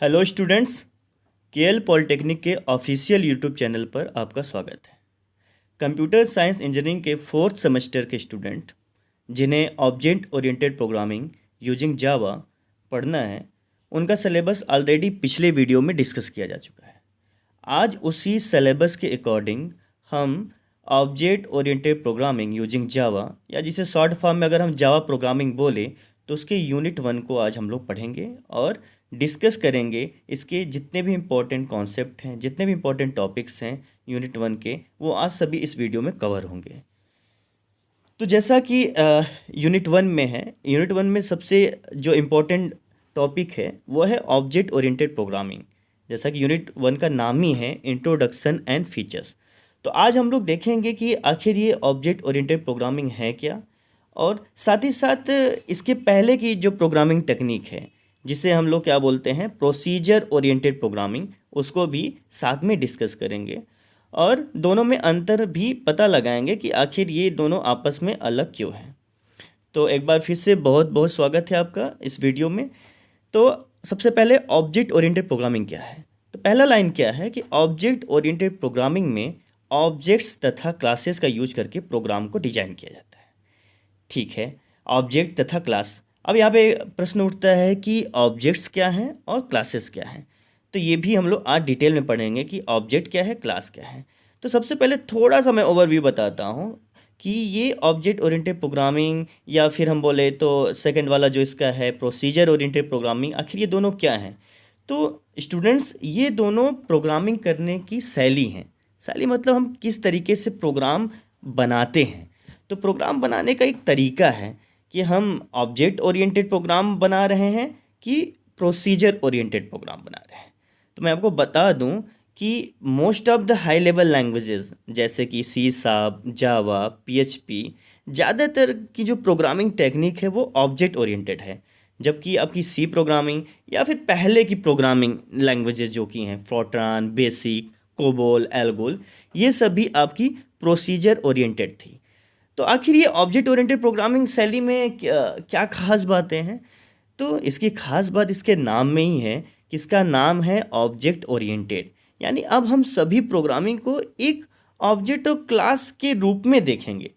Hello students, KL polytechnic के official YouTube channel पर आपका स्वागत है। कंप्यूटर साइंस इंजीनियरिंग के फोर्थ सेमेस्टर के स्टूडेंट जिन्हें object oriented programming using Java पढ़ना है, उनका सिलेबस ऑलरेडी पिछले वीडियो में डिस्कस किया जा चुका है। आज उसी सिलेबस के अकॉर्डिंग हम object oriented programming using Java, या जिसे शॉर्ट फॉर्म में अगर हम जावा प्रोग्रामिंग बोले तो उसके यूनिट 1 को आज हम लोग पढ़ेंगे और डिस्कस करेंगे। इसके जितने भी इम्पोर्टेंट कॉन्सेप्ट हैं, जितने भी इम्पोर्टेंट टॉपिक्स हैं यूनिट 1 के, वो आज सभी इस वीडियो में कवर होंगे। तो जैसा कि यूनिट 1 में है, यूनिट 1 में सबसे जो इम्पोर्टेंट टॉपिक है वो है ऑब्जेक्ट ओरिएंटेड प्रोग्रामिंग। जैसा कि यूनिट 1 का नाम ही है इंट्रोडक्शन एंड फीचर्स। तो आज हम लोग देखेंगे कि आखिर ये ऑब्जेक्ट ओरिएंटेड प्रोग्रामिंग है क्या, और साथ ही साथ इसके पहले की जो प्रोग्रामिंग टेक्निक है जिसे हम लोग क्या बोलते हैं प्रोसीजर ओरिएंटेड प्रोग्रामिंग, उसको भी साथ में डिस्कस करेंगे और दोनों में अंतर भी पता लगाएंगे कि आखिर ये दोनों आपस में अलग क्यों हैं। तो एक बार फिर से बहुत बहुत स्वागत है आपका इस वीडियो में। तो सबसे पहले ऑब्जेक्ट ओरिएंटेड प्रोग्रामिंग क्या है। तो पहला लाइन क्या है कि ऑब्जेक्ट ओरिएंटेड प्रोग्रामिंग में ऑब्जेक्ट्स तथा क्लासेस का यूज करके प्रोग्राम को डिजाइन किया जाता है। ठीक है, ऑब्जेक्ट तथा क्लास। अब यहाँ पे प्रश्न उठता है कि ऑब्जेक्ट्स क्या हैं और क्लासेस क्या हैं। तो ये भी हम लोग आज डिटेल में पढ़ेंगे कि ऑब्जेक्ट क्या है, क्लास क्या है। तो सबसे पहले थोड़ा सा मैं ओवरव्यू बताता हूँ कि ये ऑब्जेक्ट ओरिएंटेड प्रोग्रामिंग, या फिर हम बोले तो सेकंड वाला जो इसका है प्रोसीजर ओरिएंटेड प्रोग्रामिंग, आखिर ये दोनों क्या हैं। तो स्टूडेंट्स, ये दोनों प्रोग्रामिंग करने की शैली हैं। शैली मतलब हम किस तरीके से प्रोग्राम बनाते हैं। तो प्रोग्राम बनाने का एक तरीका है कि हम ऑब्जेक्ट ओरिएंटेड प्रोग्राम बना रहे हैं कि प्रोसीजर ओरिएंटेड प्रोग्राम बना रहे हैं। तो मैं आपको बता दूं कि most of the high level languages जैसे कि सी शार्प, जावा, पीएचपी, ज़्यादातर की जो प्रोग्रामिंग टेक्निक है वो ऑब्जेक्ट ओरिएंटेड है। जबकि आपकी सी प्रोग्रामिंग या फिर पहले की प्रोग्रामिंग लैंग्वेजेस जो कि हैं फोर्ट्रान, बेसिक, कोबोल, एल्गोल, ये सभी आपकी प्रोसीजर ओरिएंटेड थी। तो आखिर ये ऑब्जेक्ट ओरिएंटेड प्रोग्रामिंग शैली में क्या खास बातें हैं। तो इसकी खास बात इसके नाम में ही है कि इसका नाम है ऑब्जेक्ट ओरिएंटेड। यानी अब हम सभी प्रोग्रामिंग को एक ऑब्जेक्ट और क्लास के रूप में देखेंगे।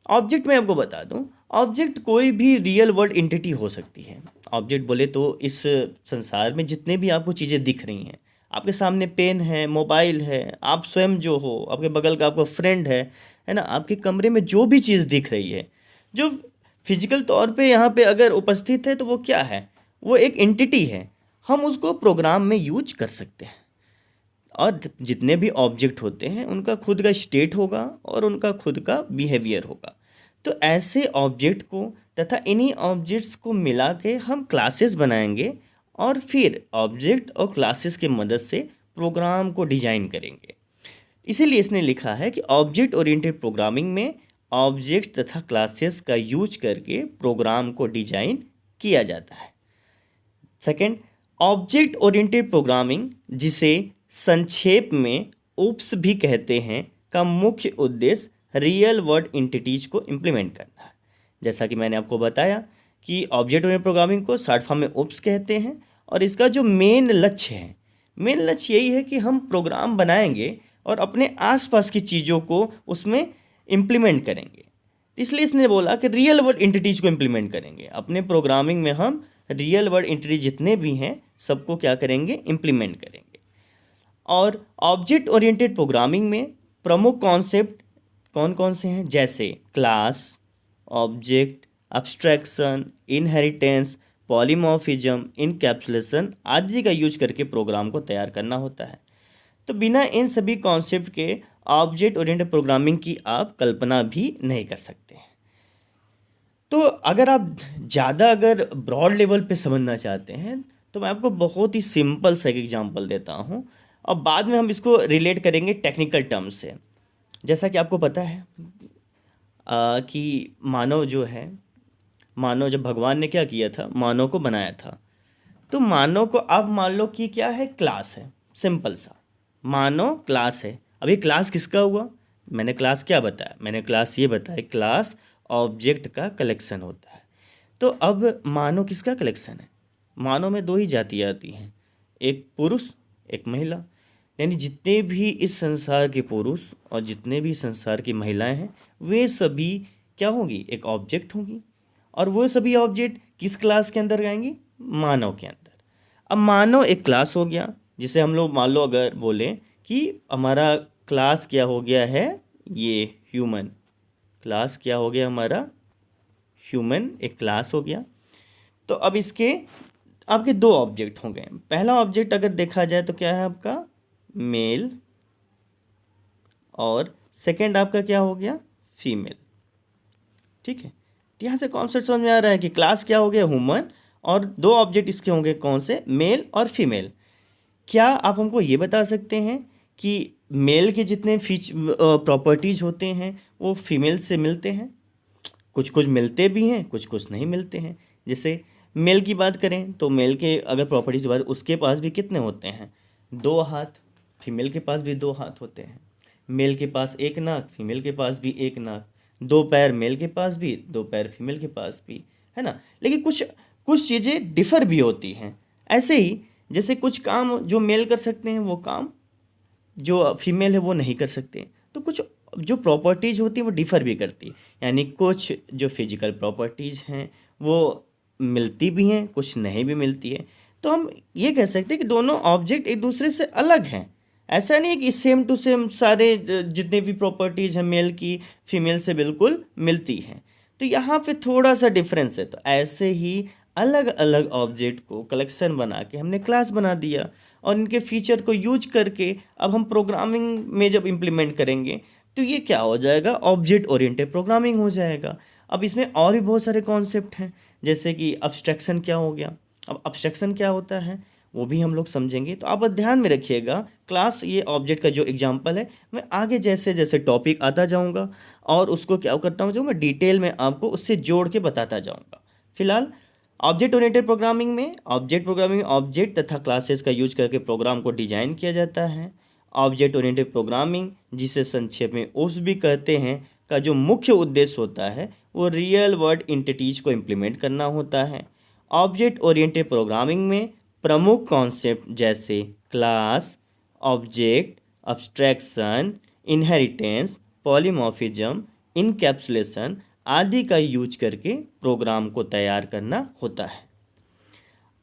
ऑब्जेक्ट मैं आपको बता दूं, ऑब्जेक्ट कोई भी रियल वर्ल्ड एंटिटी हो सकती है। ऑब्जेक्ट बोले तो इस संसार में जितने भी आपको चीज़ें दिख रही हैं, आपके सामने पेन है, मोबाइल है, आप स्वयं जो हो, आपके बगल का आपका फ्रेंड है ना, आपके कमरे में जो भी चीज़ दिख रही है, जो फिजिकल तौर पे यहाँ पे अगर उपस्थित है, तो वो क्या है, वो एक एंटिटी है। हम उसको प्रोग्राम में यूज कर सकते हैं। और जितने भी ऑब्जेक्ट होते हैं उनका खुद का स्टेट होगा और उनका खुद का बिहेवियर होगा। तो ऐसे ऑब्जेक्ट को तथा इन्हीं ऑब्जेक्ट्स को मिला के हम क्लासेस बनाएंगे और फिर ऑब्जेक्ट और क्लासेस की मदद से प्रोग्राम को डिजाइन करेंगे। इसीलिए इसने लिखा है कि ऑब्जेक्ट ओरिएंटेड प्रोग्रामिंग में ऑब्जेक्ट तथा क्लासेस का यूज करके प्रोग्राम को डिजाइन किया जाता है। सेकंड, ऑब्जेक्ट ओरिएंटेड प्रोग्रामिंग, जिसे संक्षेप में ओप्स भी कहते हैं, का मुख्य उद्देश्य रियल वर्ल्ड एंटिटीज को इम्प्लीमेंट करना है। जैसा कि मैंने आपको बताया कि ऑब्जेक्ट ओरिएंटेड प्रोग्रामिंग को शॉर्ट फॉर्म में ओप्स कहते हैं, और इसका जो मेन लक्ष्य है, मेन लक्ष्य यही है कि हम प्रोग्राम बनाएंगे और अपने आसपास की चीज़ों को उसमें इम्प्लीमेंट करेंगे। इसलिए इसने बोला कि रियल वर्ल्ड एंटिटीज को इम्प्लीमेंट करेंगे। अपने प्रोग्रामिंग में हम रियल वर्ल्ड एंटिटी जितने भी हैं सबको क्या करेंगे, इम्प्लीमेंट करेंगे। और ऑब्जेक्ट ओरिएंटेड प्रोग्रामिंग में प्रमुख कॉन्सेप्ट कौन कौन से हैं, जैसे class, object, abstraction, inheritance, polymorphism, encapsulation आदि का यूज करके प्रोग्राम को तैयार करना होता है। तो बिना इन सभी कॉन्सेप्ट के ऑब्जेक्ट ओरिएंटेड प्रोग्रामिंग की आप कल्पना भी नहीं कर सकते हैं। तो अगर आप ज़्यादा अगर ब्रॉड लेवल पे समझना चाहते हैं तो मैं आपको बहुत ही सिंपल सा एक एग्जांपल देता हूँ, और बाद में हम इसको रिलेट करेंगे टेक्निकल टर्म से। जैसा कि आपको पता है कि मानव जो है, मानव जब भगवान ने क्या किया था, मानव को बनाया था। तो मानव को अब मान लो कि क्या है, क्लास है। सिंपल सा मानव क्लास है। अब ये क्लास किसका हुआ, मैंने क्लास क्या बताया, मैंने क्लास ये बताया क्लास ऑब्जेक्ट का कलेक्शन होता है। तो अब मानव किसका कलेक्शन है, मानव में दो ही जातियाँ आती हैं, एक पुरुष एक महिला, यानी जितने भी इस संसार के पुरुष और जितने भी संसार की महिलाएं हैं वे सभी क्या होंगी, एक ऑब्जेक्ट होंगी। और वो सभी ऑब्जेक्ट किस क्लास के अंदर आएंगी, मानव के अंदर। अब मानव एक क्लास हो गया, जिसे हम लोग मान लो अगर बोलें कि हमारा क्लास क्या हो गया है, ये ह्यूमन क्लास क्या हो गया हमारा, ह्यूमन एक क्लास हो गया। तो अब इसके आपके दो ऑब्जेक्ट हो गए। पहला ऑब्जेक्ट अगर देखा जाए तो क्या है आपका, मेल, और सेकंड आपका क्या हो गया, फीमेल। ठीक है, तो यहाँ से कॉन्सेप्ट समझ में आ रहा है कि क्लास क्या हो गया, ह्यूमन, और दो ऑब्जेक्ट इसके होंगे कौन से, मेल और फीमेल। क्या आप हमको ये बता सकते हैं कि मेल के जितने प्रॉपर्टीज होते हैं वो फीमेल से मिलते हैं? कुछ कुछ मिलते भी हैं, कुछ कुछ नहीं मिलते हैं। जैसे मेल की बात करें तो मेल के अगर प्रॉपर्टीज बात, उसके पास भी कितने होते हैं, 2 हाथ। फीमेल के पास भी 2 हाथ होते हैं। मेल के पास 1 नाक, फीमेल के पास भी 1 नाक। 2 पैर मेल के पास भी, 2 पैर फीमेल के पास भी, है ना। लेकिन कुछ कुछ चीज़ें डिफ़र भी होती हैं। ऐसे ही जैसे कुछ काम जो मेल कर सकते हैं वो काम जो फीमेल है वो नहीं कर सकते। तो कुछ जो प्रॉपर्टीज़ होती हैं वो डिफ़र भी करती है, यानी कुछ जो फिजिकल प्रॉपर्टीज़ हैं वो मिलती भी हैं, कुछ नहीं भी मिलती है। तो हम ये कह सकते हैं कि दोनों ऑब्जेक्ट एक दूसरे से अलग हैं। ऐसा नहीं है कि सेम टू सेम सारे जितने भी प्रॉपर्टीज़ हैं मेल की फीमेल से बिल्कुल मिलती हैं। तो यहाँ पे थोड़ा सा डिफरेंस है। तो ऐसे ही अलग अलग ऑब्जेक्ट को कलेक्शन बना के हमने क्लास बना दिया, और इनके फीचर को यूज करके अब हम प्रोग्रामिंग में जब इम्प्लीमेंट करेंगे तो ये क्या हो जाएगा, ऑब्जेक्ट ओरिएंटेड प्रोग्रामिंग हो जाएगा। अब इसमें और भी बहुत सारे कॉन्सेप्ट हैं, जैसे कि अब्स्ट्रैक्शन क्या हो गया। अब अब्स्ट्रैक्शन क्या होता है वो भी हम लोग समझेंगे। तो आप ध्यान में रखिएगा, क्लास ये ऑब्जेक्ट का जो एग्जांपल है, मैं आगे जैसे जैसे टॉपिक आता जाऊंगा और उसको क्या करता हूँ जाऊँगा डिटेल में आपको उससे जोड़ के बताता जाऊँगा। फिलहाल ऑब्जेक्ट ओरिएंटेड प्रोग्रामिंग में ऑब्जेक्ट तथा क्लासेस का यूज करके प्रोग्राम को डिजाइन किया जाता है। ऑब्जेक्ट ओरिएंटेड प्रोग्रामिंग, जिसे संक्षेप में ओप्स भी कहते हैं, का जो मुख्य उद्देश्य होता है वो रियल वर्ल्ड एंटिटीज को इम्प्लीमेंट करना होता है। ऑब्जेक्ट ओरिएंटेड प्रोग्रामिंग में प्रमुख कॉन्सेप्ट जैसे class, object, abstraction, inheritance, polymorphism, encapsulation आदि का यूज करके प्रोग्राम को तैयार करना होता है।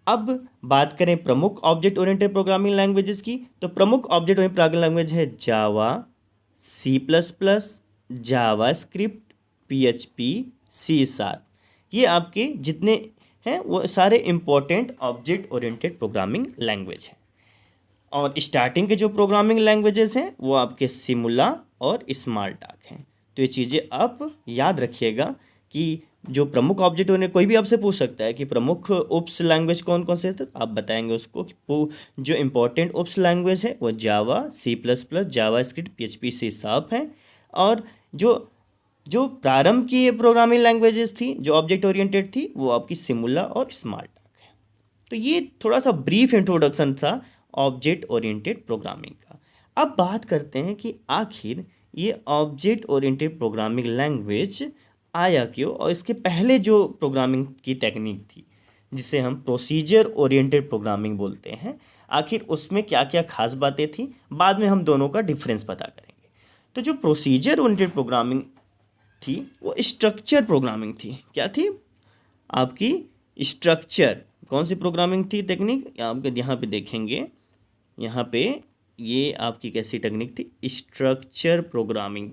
अब बात करें प्रमुख ऑब्जेक्ट ओरिएंटेड प्रोग्रामिंग लैंग्वेजेस की, तो प्रमुख ऑब्जेक्ट ओरिएंटेड प्रोग्रामिंग लैंग्वेज है जावा, C++, जावास्क्रिप्ट, PHP, C#। ये आपके जितने हैं वो सारे important object oriented programming language हैं। और स्टार्टिंग के जो प्रोग्रामिंग लैंग्वेजेस हैं वो आपके सिमुला और स्मार्टडाक हैं। तो ये चीज़ें आप याद रखिएगा कि जो प्रमुख ऑब्जेक्ट होने, कोई भी आपसे पूछ सकता है कि प्रमुख ओप्स लैंग्वेज कौन कौन से हैं, तो आप बताएंगे उसको कि जो इम्पोर्टेंट ओप्स लैंग्वेज है वो जावा, C++, जावास्क्रिप्ट, PHP, C# हैं। और जो जो प्रारंभ की ये प्रोग्रामिंग लैंग्वेजेस थी जो ऑब्जेक्ट ओरिएंटेड थी वो आपकी सिमुला और स्मार्टडाक है। तो ये थोड़ा सा ब्रीफ इंट्रोडक्शन था ऑब्जेक्ट ओरिएंटेड प्रोग्रामिंग का। अब बात करते हैं कि आखिर ये ऑब्जेक्ट ओरिएंटेड प्रोग्रामिंग लैंग्वेज आया क्यों, और इसके पहले जो प्रोग्रामिंग की टेक्निक थी जिसे हम प्रोसीजर ओरिएंटेड प्रोग्रामिंग बोलते हैं, आखिर उसमें क्या क्या खास बातें थी, बाद में हम दोनों का डिफरेंस पता करेंगे। तो जो प्रोसीजर ओरिएंटेड प्रोग्रामिंग थी वो स्ट्रक्चर प्रोग्रामिंग थी। क्या थी आपकी, स्ट्रक्चर। कौन सी प्रोग्रामिंग थी टेक्निक, आप यहाँ पे देखेंगे, यहाँ पे ये आपकी कैसी टेक्निक थी, स्ट्रक्चर प्रोग्रामिंग,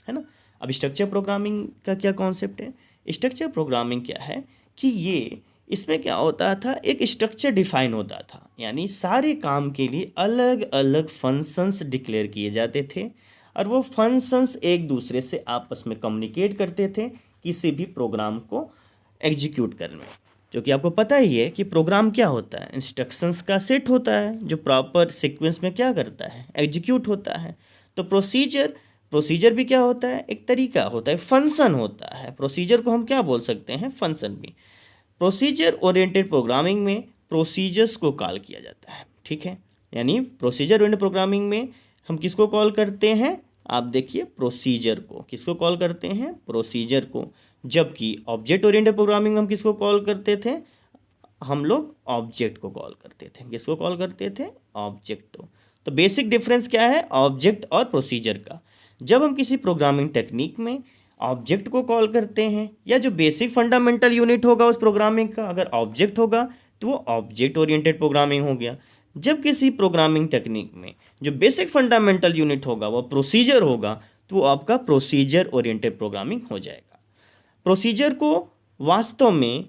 है ना। अब स्ट्रक्चर प्रोग्रामिंग का क्या कॉन्सेप्ट है, स्ट्रक्चर प्रोग्रामिंग क्या है कि ये इसमें क्या होता था, एक स्ट्रक्चर डिफाइन होता था, यानी सारे काम के लिए अलग अलग फंक्शंस डिक्लेयर किए जाते थे और वो फंक्शंस एक दूसरे से आपस में कम्युनिकेट करते थे किसी भी प्रोग्राम को एग्जीक्यूट करने में। क्योंकि आपको पता ही है कि प्रोग्राम क्या होता है, इंस्ट्रक्शंस का सेट होता है जो प्रॉपर सीक्वेंस में क्या करता है, एग्जीक्यूट होता है। तो प्रोसीजर भी क्या होता है, एक तरीका होता है, फंक्शन होता है। प्रोसीजर को हम क्या बोल सकते हैं, फंक्शन भी। प्रोसीजर ओरिएंटेड प्रोग्रामिंग में प्रोसीजर्स को कॉल किया जाता है, ठीक है। यानी प्रोसीजर ओरिएंटेड प्रोग्रामिंग में हम किसको कॉल करते हैं, आप देखिए प्रोसीजर को, किसको कॉल करते हैं, प्रोसीजर को। जबकि ऑब्जेक्ट ओरिएंटेड प्रोग्रामिंग में हम किसको कॉल करते थे, हम लोग ऑब्जेक्ट को कॉल करते थे। किसको कॉल करते थे? ऑब्जेक्ट को। तो बेसिक डिफरेंस क्या है ऑब्जेक्ट और प्रोसीजर का? जब हम किसी प्रोग्रामिंग टेक्निक में ऑब्जेक्ट को कॉल करते हैं, या जो बेसिक फंडामेंटल यूनिट होगा उस प्रोग्रामिंग का अगर ऑब्जेक्ट होगा तो वो ऑब्जेक्ट ओरिएंटेड प्रोग्रामिंग हो गया। जब किसी प्रोग्रामिंग टेक्निक में जो बेसिक फंडामेंटल यूनिट होगा वो प्रोसीजर होगा तो वो आपका प्रोसीजर ओरिएंटेड प्रोग्रामिंग हो जाएगा। प्रोसीजर को वास्तव में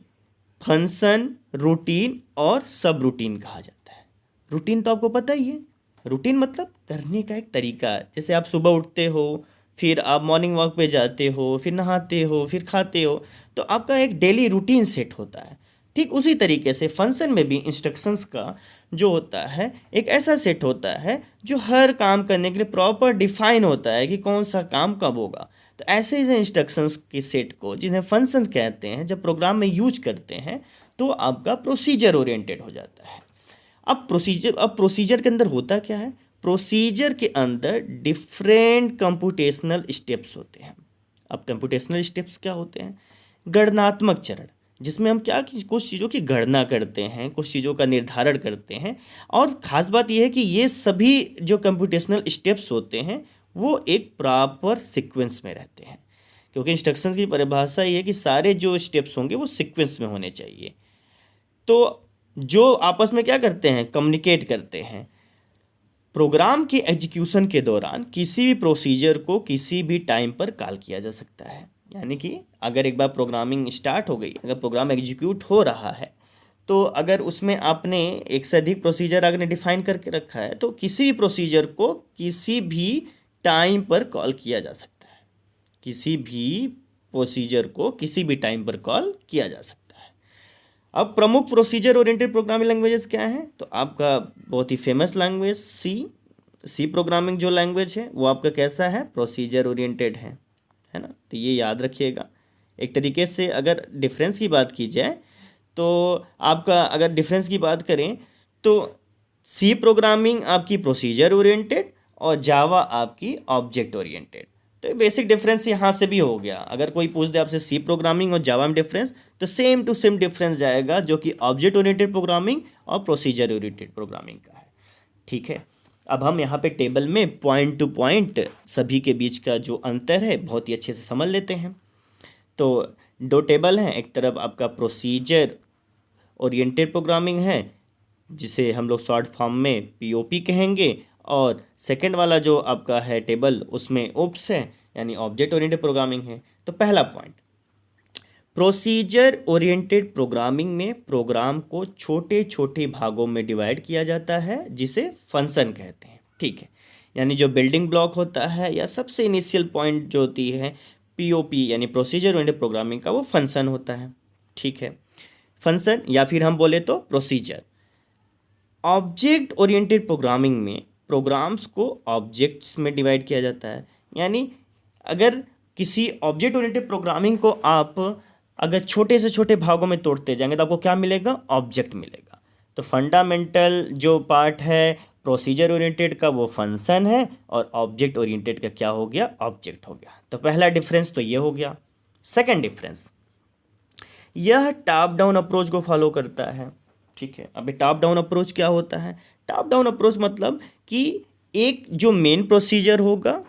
फंक्शन, रूटीन और सब रूटीन कहा जाता है। रूटीन तो आपको पता ही है, रूटीन मतलब करने का एक तरीका। जैसे आप सुबह उठते हो, फिर आप मॉर्निंग वॉक पे जाते हो, फिर नहाते हो, फिर खाते हो, तो आपका एक डेली रूटीन सेट होता है। ठीक उसी तरीके से फंक्शन में भी इंस्ट्रक्शंस का जो होता है एक ऐसा सेट होता है जो हर काम करने के लिए प्रॉपर डिफाइन होता है कि कौन सा काम कब होगा। तो ऐसे ही इंस्ट्रक्शंस के सेट को जिन्हें फंक्शन कहते हैं जब प्रोग्राम में यूज करते हैं तो आपका प्रोसीजर ओरिएंटेड हो जाता है। अब प्रोसीजर के अंदर होता क्या है? प्रोसीजर के अंदर डिफरेंट कंप्यूटेशनल स्टेप्स होते हैं। अब कंप्यूटेशनल स्टेप्स क्या होते हैं? गणनात्मक चरण, जिसमें हम क्या कि कुछ चीज़ों की गणना करते हैं, कुछ चीज़ों का निर्धारण करते हैं। और ख़ास बात यह है कि ये सभी जो कंप्यूटेशनल स्टेप्स होते हैं वो एक प्रॉपर सीक्वेंस में रहते हैं, क्योंकि इंस्ट्रक्शंस की परिभाषा ये है कि सारे जो स्टेप्स होंगे वो सीक्वेंस में होने चाहिए। तो जो आपस में क्या करते हैं? कम्युनिकेट करते हैं। प्रोग्राम के एग्जीक्यूशन के दौरान किसी भी प्रोसीजर को किसी भी टाइम पर कॉल किया जा सकता है। यानी कि अगर एक बार प्रोग्रामिंग स्टार्ट हो गई, अगर प्रोग्राम एग्जीक्यूट हो रहा है, तो अगर उसमें आपने एक से अधिक प्रोसीजर अगर डिफाइन करके रखा है तो किसी भी प्रोसीजर को किसी भी टाइम पर कॉल किया जा सकता है। किसी भी प्रोसीजर को किसी भी टाइम पर कॉल किया जा सकता है। अब प्रमुख प्रोसीजर ओरिएंटेड प्रोग्रामिंग लैंग्वेजेस क्या हैं? तो आपका बहुत ही फेमस लैंग्वेज सी प्रोग्रामिंग जो लैंग्वेज है वो आपका कैसा है? प्रोसीजर ओरिएंटेड है ना। तो ये याद रखिएगा। एक तरीके से अगर डिफरेंस की बात की जाए तो आपका अगर डिफरेंस की बात करें तो सी प्रोग्रामिंग आपकी प्रोसीजर ओरिएंटेड और जावा आपकी ऑब्जेक्ट ओरिएंटेड। तो बेसिक डिफरेंस यहाँ से भी हो गया। अगर कोई पूछ दे आपसे सी प्रोग्रामिंग और जावा में डिफरेंस, तो सेम टू सेम डिफरेंस जाएगा जो कि ऑब्जेक्ट ओरिएंटेड प्रोग्रामिंग और प्रोसीजर ओरिएंटेड प्रोग्रामिंग का है। ठीक है, अब हम यहाँ पे टेबल में पॉइंट टू पॉइंट सभी के बीच का जो अंतर है बहुत ही अच्छे से समझ लेते हैं। तो दो टेबल हैं, एक तरफ आपका प्रोसीजर ओरिएंटेड प्रोग्रामिंग है जिसे हम लोग शॉर्ट फॉर्म में पीओपी कहेंगे, और सेकंड वाला जो आपका है टेबल उसमें ओप्स है यानी ऑब्जेक्ट ओरिएंटेड प्रोग्रामिंग है। तो पहला पॉइंट, प्रोसीजर ओरिएंटेड प्रोग्रामिंग में प्रोग्राम को छोटे छोटे भागों में डिवाइड किया जाता है जिसे फंक्शन कहते हैं। ठीक है, यानी जो बिल्डिंग ब्लॉक होता है या सबसे इनिशियल पॉइंट जो होती है पीओपी यानी प्रोसीजर ओरिएंटेड प्रोग्रामिंग का, वो फंक्शन होता है। ठीक है, फंक्शन या फिर हम बोले तो प्रोसीजर। ऑब्जेक्ट ओरिएंटेड प्रोग्रामिंग में प्रोग्राम्स को ऑब्जेक्ट्स में डिवाइड किया जाता है। यानी अगर किसी ऑब्जेक्ट ओरिएंटेड प्रोग्रामिंग को आप अगर छोटे से छोटे भागों में तोड़ते जाएंगे तो आपको क्या मिलेगा? ऑब्जेक्ट मिलेगा। तो फंडामेंटल जो पार्ट है प्रोसीजर ओरिएंटेड का वो फंक्शन है और ऑब्जेक्ट ओरिएंटेड का क्या हो गया? ऑब्जेक्ट हो गया। तो पहला डिफरेंस तो ये हो गया। सेकंड डिफरेंस, यह टॉप डाउन अप्रोच को फॉलो करता है। ठीक है, अभी टॉप डाउन अप्रोच क्या होता है? टॉप डाउन अप्रोच मतलब कि एक जो मेन प्रोसीजर होगा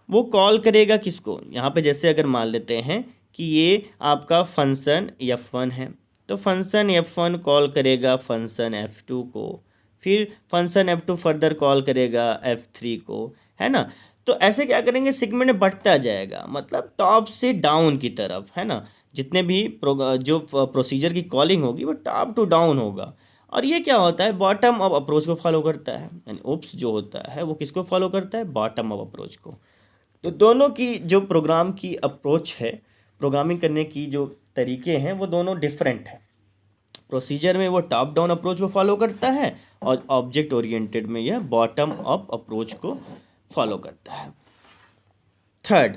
वो कॉल करेगा किसको? यहाँ पे जैसे अगर मान लेते हैं कि ये आपका फंक्शन F1 है, तो फंक्शन F1 कॉल करेगा फंक्शन F2 को, फिर फंक्शन F2 फर्दर कॉल करेगा F3 को, है ना। तो ऐसे क्या करेंगे? सेगमेंट में बढ़ता जाएगा, मतलब टॉप से डाउन की तरफ, है ना। जितने भी जो प्रोसीजर की कॉलिंग होगी वो टॉप टू डाउन होगा। और ये क्या होता है? बॉटम अप अप्रोच को फॉलो करता है। यानी ओप्स जो होता है वो किसको फॉलो करता है? बॉटम अप अप्रोच को। तो दोनों की जो प्रोग्राम की अप्रोच है, प्रोग्रामिंग करने की जो तरीके हैं वो दोनों डिफरेंट है। प्रोसीजर में वो टॉप डाउन अप्रोच को फॉलो करता है और ऑब्जेक्ट ओरिएंटेड में यह बॉटम अप अप्रोच को फॉलो करता है। थर्ड,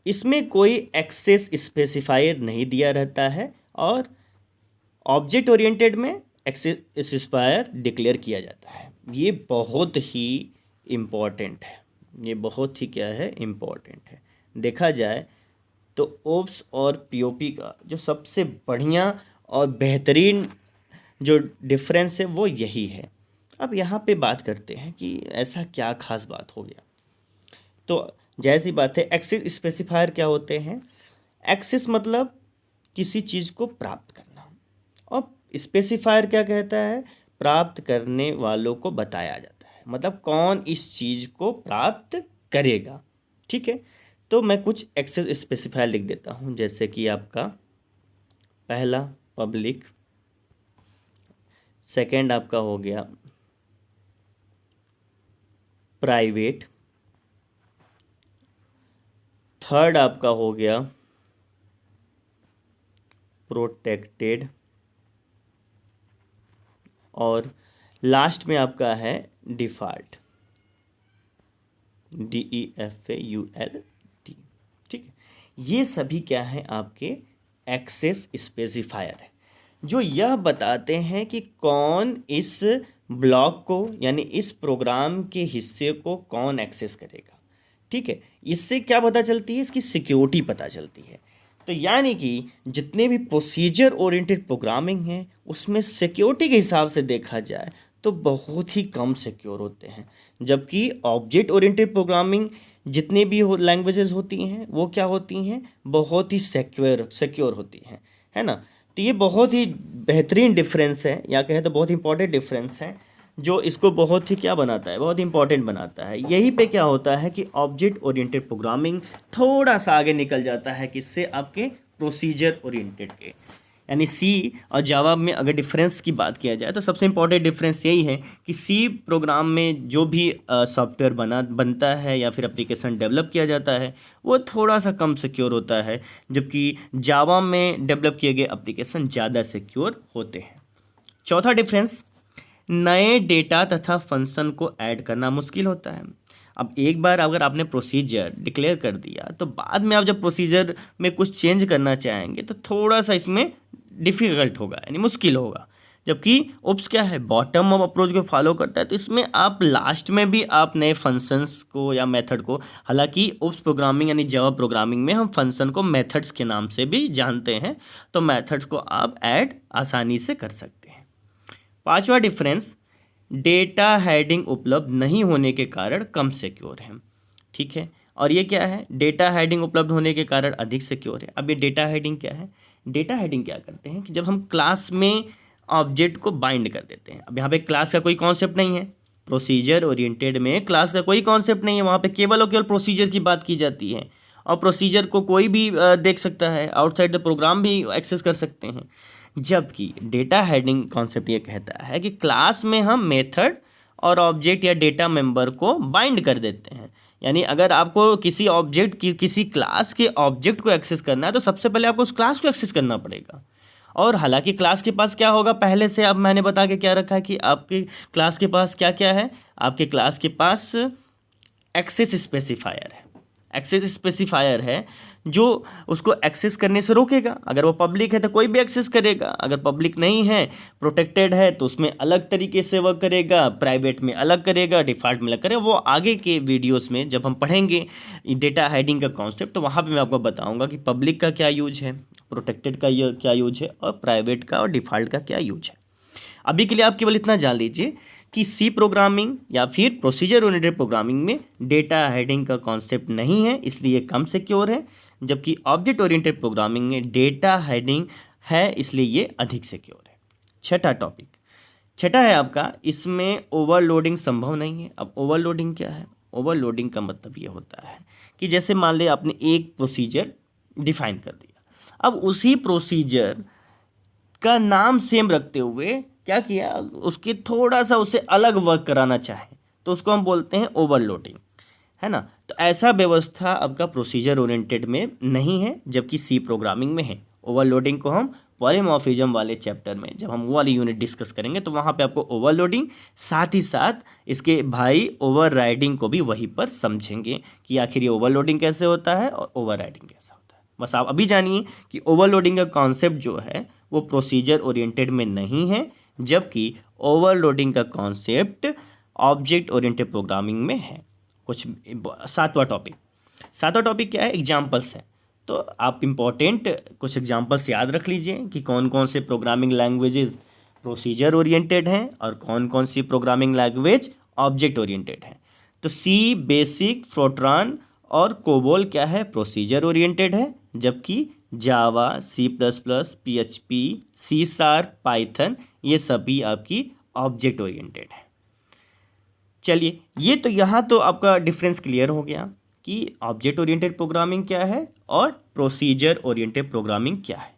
इसमें कोई एक्सेस स्पेसिफायर नहीं दिया रहता है और ऑब्जेक्ट ओरिएंटेड में एक्सेस स्पेसिफायर डिक्लेयर किया जाता है। ये बहुत ही इम्पॉर्टेंट है। ये बहुत ही क्या है? इम्पॉर्टेंट है। देखा जाए तो ओप्स और पीओपी का जो सबसे बढ़िया और बेहतरीन जो डिफरेंस है वो यही है। अब यहाँ पे बात करते हैं कि ऐसा क्या खास बात हो गया। तो जैसी बात है, एक्सेस स्पेसिफायर क्या होते हैं? एक्सेस मतलब किसी चीज़ को प्राप्त करना, और स्पेसिफायर क्या कहता है? प्राप्त करने वालों को बताया जाता है, मतलब कौन इस चीज़ को प्राप्त करेगा। ठीक है, तो मैं कुछ एक्सेस स्पेसिफायर लिख देता हूँ, जैसे कि आपका पहला पब्लिक, सेकंड आपका हो गया प्राइवेट, थर्ड आपका हो गया प्रोटेक्टेड, और लास्ट में आपका है डिफ़ॉल्ट, DEFAULT। ठीक है, ये सभी क्या है? आपके एक्सेस स्पेसिफायर है, जो यह बताते हैं कि कौन इस ब्लॉक को, यानी इस प्रोग्राम के हिस्से को कौन एक्सेस करेगा। ठीक है, इससे क्या पता चलती है? इसकी सिक्योरिटी पता चलती है। तो यानी कि जितने भी प्रोसीजर ओरिएंटेड प्रोग्रामिंग है, उसमें सिक्योरिटी के हिसाब से देखा जाए तो बहुत ही कम सिक्योर होते हैं, जबकि ऑब्जेक्ट ओरिएंटेड प्रोग्रामिंग जितने भी लैंग्वेजेस होती हैं वो क्या होती हैं? बहुत ही सिक्योर होती हैं, है ना। तो ये बहुत ही बेहतरीन डिफरेंस है, या कहें तो बहुत इंपॉर्टेंट डिफरेंस है, जो इसको बहुत ही क्या बनाता है? बहुत इंपॉर्टेंट बनाता है। यहीं पे क्या होता है कि ऑब्जेक्ट ओरिएंटेड प्रोग्रामिंग थोड़ा सा आगे निकल जाता है, किससे? आपके प्रोसीजर ओरिएंटेड के। यानी सी और जावा में अगर डिफरेंस की बात किया जाए तो सबसे इम्पॉर्टेंट डिफरेंस यही है कि सी प्रोग्राम में जो भी सॉफ्टवेयर बनता है या फिर एप्लीकेशन डेवलप किया जाता है वो थोड़ा सा कम सिक्योर होता है, जबकि जावा में डेवलप किए गए एप्लीकेशन ज़्यादा सिक्योर होते हैं। चौथा डिफरेंस, नए डेटा तथा फंक्शन को ऐड करना मुश्किल होता है। अब एक बार अगर आपने प्रोसीजर डिक्लेयर कर दिया तो बाद में आप जब प्रोसीजर में कुछ चेंज करना चाहेंगे तो थोड़ा सा इसमें डिफ़िकल्ट होगा, यानी मुश्किल होगा। जबकि ओप्स क्या है? बॉटम अप अप्रोच को फॉलो करता है, तो इसमें आप लास्ट में भी आप नए फंक्शंस को या मेथड को, हालांकि ओप्स प्रोग्रामिंग यानी जावा प्रोग्रामिंग में हम फंक्शन को मेथड्स के नाम से भी जानते हैं, तो मेथड्स को आप ऐड आसानी से कर सकते हैं। पांचवा डिफरेंस, डेटा हेडिंग उपलब्ध नहीं होने के कारण कम सिक्योर है। ठीक है, और ये क्या है? डेटा हेडिंग उपलब्ध होने के कारण अधिक सिक्योर है। अब ये डेटा हेडिंग क्या है? डेटा हेडिंग क्या करते हैं कि जब हम क्लास में ऑब्जेक्ट को बाइंड कर देते हैं। अब यहाँ पे क्लास का कोई कॉन्सेप्ट नहीं है, प्रोसीजर ओरिएंटेड में क्लास का कोई कॉन्सेप्ट नहीं है, वहाँ पे केवल और केवल प्रोसीजर की बात की जाती है, और प्रोसीजर को कोई भी देख सकता है, आउटसाइड द प्रोग्राम भी एक्सेस कर सकते हैं। जबकि डेटा हेडिंग कॉन्सेप्ट ये कहता है कि क्लास में हम मेथड और ऑब्जेक्ट या डेटा मेंबर को बाइंड कर देते हैं। यानी अगर आपको किसी ऑब्जेक्ट की, किसी क्लास के ऑब्जेक्ट को एक्सेस करना है तो सबसे पहले आपको उस क्लास को एक्सेस करना पड़ेगा। और हालांकि क्लास के पास क्या होगा पहले से, अब मैंने बता के क्या रखा है कि आपके क्लास के पास क्या क्या है? आपके क्लास के पास एक्सेस स्पेसिफायर है। एक्सेस स्पेसिफायर है जो उसको एक्सेस करने से रोकेगा। अगर वो पब्लिक है तो कोई भी एक्सेस करेगा, अगर पब्लिक नहीं है, प्रोटेक्टेड है, तो उसमें अलग तरीके से वर्क करेगा, प्राइवेट में अलग करेगा, डिफ़ॉल्ट में अलग करेगा। वो आगे के वीडियोस में जब हम पढ़ेंगे डेटा हाइडिंग का कॉन्सेप्ट, तो वहाँ पे मैं आपको बताऊँगा कि पब्लिक का क्या यूज है, प्रोटेक्टेड का क्या यूज है, और प्राइवेट का और डिफ़ॉल्ट का क्या यूज है। अभी के लिए आप केवल इतना जान लीजिए कि सी प्रोग्रामिंग या फिर प्रोसीजर ओरिएंटेड प्रोग्रामिंग में डेटा हेडिंग का कॉन्सेप्ट नहीं है, इसलिए कम सिक्योर है, जबकि ऑब्जेक्ट ओरिएंटेड प्रोग्रामिंग में डेटा हेडिंग है, इसलिए ये अधिक सिक्योर है। छठा टॉपिक, छठा है आपका, इसमें ओवरलोडिंग संभव नहीं है। अब ओवरलोडिंग क्या है? ओवरलोडिंग का मतलब ये होता है कि जैसे मान लें आपने एक प्रोसीजर डिफाइन कर दिया, अब उसी प्रोसीजर का नाम सेम रखते हुए क्या किया, उसके थोड़ा सा उससे अलग वर्क कराना चाहें तो उसको हम बोलते हैं ओवरलोडिंग, है ना। तो ऐसा व्यवस्था आपका प्रोसीजर ओरिएंटेड में नहीं है, जबकि सी प्रोग्रामिंग में है। ओवरलोडिंग को हम पॉलीमॉर्फिज्म वाले चैप्टर में जब हम वो वाली यूनिट डिस्कस करेंगे तो वहाँ पे आपको ओवरलोडिंग, साथ ही साथ इसके भाई ओवरराइडिंग को भी वहीं पर समझेंगे कि आखिर ये ओवरलोडिंग कैसे होता है और ओवरराइडिंग कैसा होता है। बस आप अभी जानिए कि ओवरलोडिंग का कॉन्सेप्ट जो है वो प्रोसीजर ओरिएंटेड में नहीं है, जबकि ओवरलोडिंग का कॉन्सेप्ट ऑब्जेक्ट ओरिएंटेड प्रोग्रामिंग में है। कुछ सातवां टॉपिक क्या है? एग्जाम्पल्स है। तो आप इम्पोर्टेंट कुछ एग्जाम्पल्स याद रख लीजिए कि कौन कौन से प्रोग्रामिंग लैंग्वेजेस प्रोसीजर ओरिएंटेड हैं और कौन कौन सी प्रोग्रामिंग लैंग्वेज ऑब्जेक्ट ओरिएंटेड है। तो सी, बेसिक, फोर्ट्रान और कोबोल क्या है, प्रोसीजर ओरिएंटेड है, जबकि Java, C plus plus, PHP, C sharp, Python ये सभी आपकी ऑब्जेक्ट ओरिएंटेड है। चलिए, ये तो यहाँ तो आपका डिफरेंस क्लियर हो गया कि ऑब्जेक्ट ओरिएंटेड प्रोग्रामिंग क्या है और प्रोसीजर ओरिएंटेड प्रोग्रामिंग क्या है।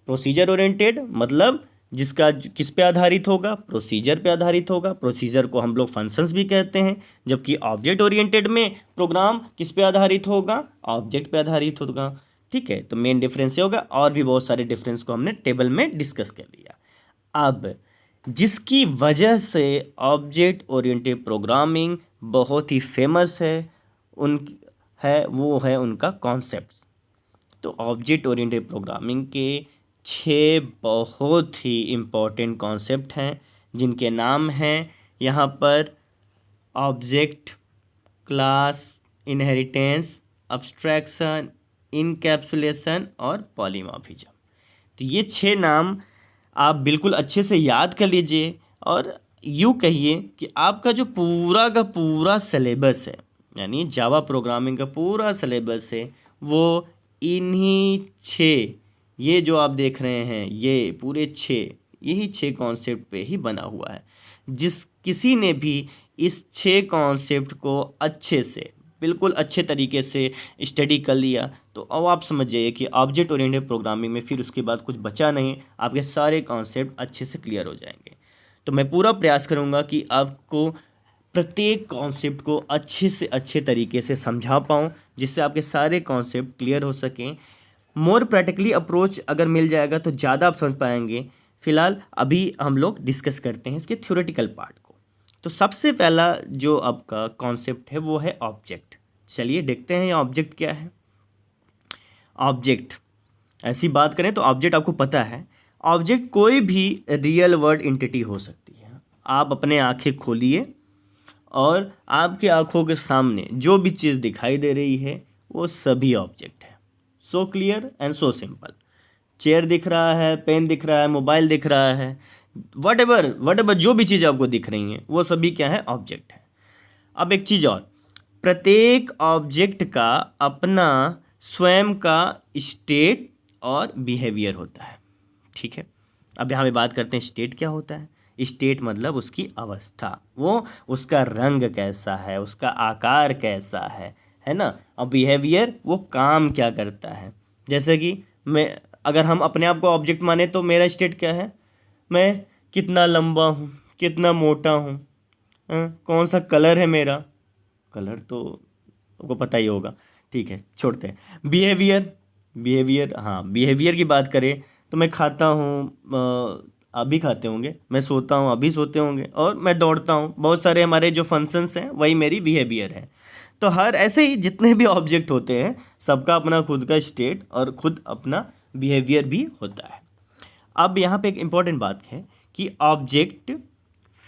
प्रोसीजर ओरिएंटेड मतलब जिसका किस पे आधारित होगा, प्रोसीजर पे आधारित होगा। प्रोसीजर को हम लोग फंक्शंस भी कहते हैं, जबकि ऑब्जेक्ट ओरिएंटेड में प्रोग्राम किस पे आधारित होगा, ऑब्जेक्ट पे आधारित होगा। ठीक है, तो मेन डिफरेंस ये होगा, और भी बहुत सारे डिफरेंस को हमने टेबल में डिस्कस कर लिया। अब जिसकी वजह से ऑब्जेक्ट ओरिएंटेड प्रोग्रामिंग बहुत ही फेमस है वो है उनका कॉन्सेप्ट। तो ऑब्जेक्ट ओरिएंटेड प्रोग्रामिंग के 6 बहुत ही इम्पोर्टेंट कॉन्सेप्ट हैं, जिनके नाम हैं यहाँ पर object, class, inheritance, abstraction, encapsulation और पॉलीमॉर्फिज्म। तो ये 6 नाम आप बिल्कुल अच्छे से याद कर लीजिए, और यूँ कहिए कि आपका जो पूरा का पूरा सिलेबस है, यानी जावा प्रोग्रामिंग का पूरा सिलेबस है, वो इन्हीं 6, ये जो आप देख रहे हैं ये पूरे 6, यही 6 कॉन्सेप्ट पे ही बना हुआ है। जिस किसी ने भी इस 6 कॉन्सेप्ट को अच्छे से, बिल्कुल अच्छे तरीके से स्टडी कर लिया, तो अब आप समझ जाइए कि ऑब्जेक्ट ओरिएंटेड प्रोग्रामिंग में फिर उसके बाद कुछ बचा नहीं, आपके सारे कॉन्सेप्ट अच्छे से क्लियर हो जाएंगे। तो मैं पूरा प्रयास करूँगा कि आपको प्रत्येक कॉन्सेप्ट को अच्छे से अच्छे तरीके से समझा पाऊँ, जिससे आपके सारे कॉन्सेप्ट क्लियर हो सकें। मोर प्रैक्टिकली अप्रोच अगर मिल जाएगा तो ज़्यादा आप समझ पाएंगे। फ़िलहाल अभी हम लोग डिस्कस करते हैं इसके थ्योरेटिकल पार्ट को। तो सबसे पहला जो आपका कॉन्सेप्ट है वो है ऑब्जेक्ट। चलिए देखते हैं ये ऑब्जेक्ट क्या है। ऑब्जेक्ट, ऐसी बात करें तो ऑब्जेक्ट आपको पता है, ऑब्जेक्ट कोई भी रियल वर्ल्ड एंटिटी हो सकती है। आप अपने आँखें खोलिए और आपकी आँखों के सामने जो भी चीज़ दिखाई दे रही है वो सभी ऑब्जेक्ट है। So clear and so simple. Chair दिख रहा है, पेन दिख रहा है, मोबाइल दिख रहा है, वट एवर जो भी चीज़ आपको दिख रही हैं वो सभी क्या है, ऑब्जेक्ट है। अब एक चीज़ और, प्रत्येक ऑब्जेक्ट का अपना स्वयं का स्टेट और बिहेवियर होता है। ठीक है, अब यहाँ पे बात करते हैं स्टेट क्या होता है। स्टेट मतलब उसकी अवस्था, वो उसका रंग कैसा है, उसका आकार कैसा है ना। और बिहेवियर वो काम क्या करता है। जैसे कि मैं, अगर हम अपने आप को ऑब्जेक्ट माने तो मेरा स्टेट क्या है, मैं कितना लंबा हूँ, कितना मोटा हूँ, कौन सा कलर है मेरा, कलर तो आपको पता ही होगा। ठीक है, छोड़ते हैं। बिहेवियर हाँ, बिहेवियर की बात करें तो मैं खाता हूँ, अभी खाते होंगे, मैं सोता हूँ, अभी सोते होंगे, और मैं दौड़ता हूँ। बहुत सारे हमारे जो फंक्शंस हैं वही मेरी बिहेवियर है। तो हर ऐसे ही जितने भी ऑब्जेक्ट होते हैं सबका अपना खुद का स्टेट और खुद अपना बिहेवियर भी होता है। अब यहाँ पे एक इम्पॉर्टेंट बात है कि ऑब्जेक्ट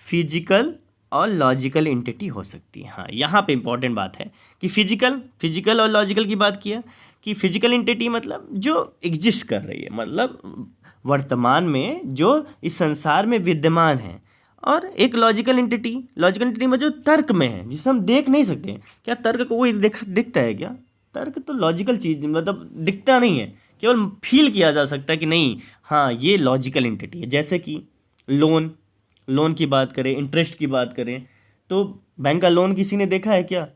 फिजिकल और लॉजिकल एंटिटी हो सकती है। हाँ, यहाँ पे इम्पॉर्टेंट बात है कि फिजिकल और लॉजिकल की बात किया कि फिजिकल एंटिटी मतलब जो एग्जिस्ट कर रही है, मतलब वर्तमान में जो इस संसार में विद्यमान है, और एक लॉजिकल एंटिटी में जो तर्क में है, जिसे हम देख नहीं सकते। क्या तर्क को कोई दिखता है क्या? तर्क तो लॉजिकल चीज़, मतलब दिखता नहीं है, केवल फील किया जा सकता है कि नहीं हाँ ये लॉजिकल एंटिटी है। जैसे कि लोन की बात करें, इंटरेस्ट की बात करें, तो बैंक का लोन किसी ने देखा है क्या?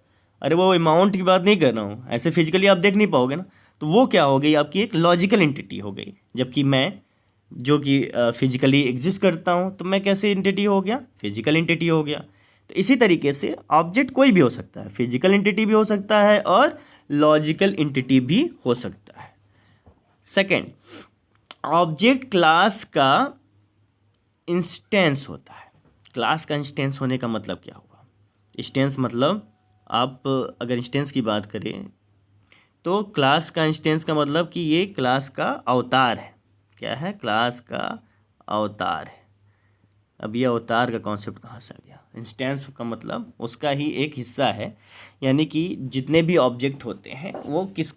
अरे वो अमाउंट की बात नहीं कर रहा हूँ, ऐसे फिजिकली आप देख नहीं पाओगे ना। तो वो क्या हो गई, आपकी एक लॉजिकल एंटिटी हो गई। जबकि मैं जो कि फिजिकली एग्जिस्ट करता हूँ, तो मैं कैसे एंटिटी हो गया, फिजिकल एंटिटी हो गया। तो इसी तरीके से ऑब्जेक्ट कोई भी हो सकता है, फिजिकल एंटिटी भी हो सकता है और लॉजिकल एंटिटी भी हो सकता है। सेकेंड, ऑब्जेक्ट क्लास का इंस्टेंस होता है। क्लास का इंस्टेंस होने का मतलब क्या हुआ? इंस्टेंस मतलब, आप अगर इंस्टेंस की बात करें तो क्लास का इंस्टेंस का मतलब कि ये क्लास का अवतार है। क्या है? क्लास का अवतार है। अब ये अवतार का कॉन्सेप्ट कहाँ से आ गया? इंस्टेंस का मतलब उसका ही एक हिस्सा है, यानी कि जितने भी ऑब्जेक्ट होते हैं वो किस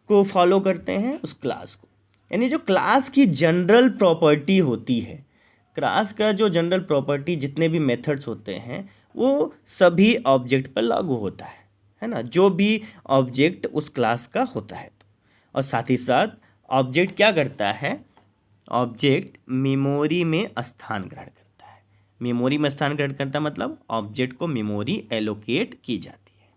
को फॉलो करते हैं, उस क्लास को। यानी जो क्लास की जनरल प्रॉपर्टी होती है, क्लास का जो जनरल प्रॉपर्टी जितने भी मेथड्स होते हैं वो सभी ऑब्जेक्ट पर लागू होता है ना, जो भी ऑब्जेक्ट उस क्लास का होता है। और साथ ही साथ ऑब्जेक्ट क्या करता है, ऑब्जेक्ट मेमोरी में स्थान ग्रहण करता है। मेमोरी में स्थान ग्रहण करता मतलब ऑब्जेक्ट को मेमोरी एलोकेट की जाती है।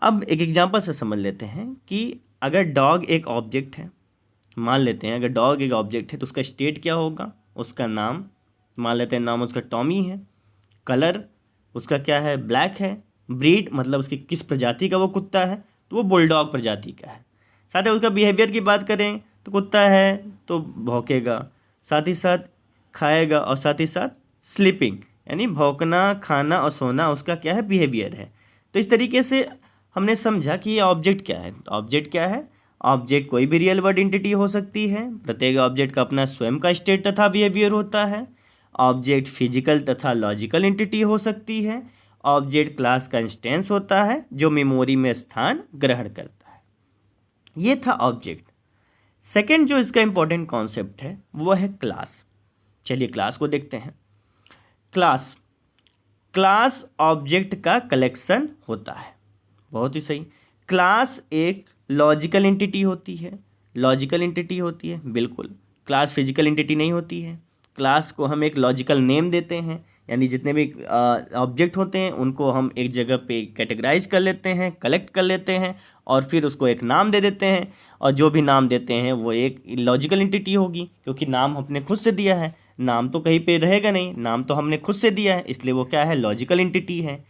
अब एक एग्जांपल से समझ लेते हैं कि अगर डॉग एक ऑब्जेक्ट है, मान लेते हैं अगर डॉग एक ऑब्जेक्ट है तो उसका स्टेट क्या होगा, उसका नाम, मान लेते हैं नाम उसका टॉमी है, कलर उसका क्या है, ब्लैक है, ब्रीड मतलब उसकी किस प्रजाति का वो कुत्ता है तो वो बुलडॉग प्रजाति का है। साथ ही उसका बिहेवियर की बात करें तो कुत्ता है तो भौंकेगा, साथ ही साथ खाएगा, और साथ ही साथ स्लीपिंग यानी भौंकना, खाना और सोना उसका क्या है, बिहेवियर है। तो इस तरीके से हमने समझा कि ये ऑब्जेक्ट क्या है। ऑब्जेक्ट क्या है, ऑब्जेक्ट कोई भी रियल वर्ल्ड एंटिटी हो सकती है। प्रत्येक ऑब्जेक्ट का अपना स्वयं का स्टेट तथा बिहेवियर होता है। ऑब्जेक्ट फिजिकल तथा लॉजिकल एंटिटी हो सकती है। ऑब्जेक्ट क्लास का इंस्टेंस होता है जो मेमोरी में स्थान ग्रहण करता है। ये था ऑब्जेक्ट। सेकंड जो इसका इंपॉर्टेंट कॉन्सेप्ट है वो है क्लास। चलिए क्लास को देखते हैं। क्लास, क्लास ऑब्जेक्ट का कलेक्शन होता है। बहुत ही सही। क्लास एक लॉजिकल एंटिटी होती है। लॉजिकल एंटिटी होती है, बिल्कुल। क्लास फिजिकल एंटिटी नहीं होती है। क्लास को हम एक लॉजिकल नेम देते हैं, यानी जितने भी ऑब्जेक्ट होते हैं उनको हम एक जगह पे कैटेगराइज कर लेते हैं, कलेक्ट कर लेते हैं और फिर उसको एक नाम दे देते हैं। और जो भी नाम देते हैं वो एक लॉजिकल एंटिटी होगी, क्योंकि नाम हमने खुद से दिया है। नाम तो कहीं पे रहेगा नहीं, नाम तो हमने खुद से दिया है, इसलिए वो क्या है, लॉजिकल एंटिटी है।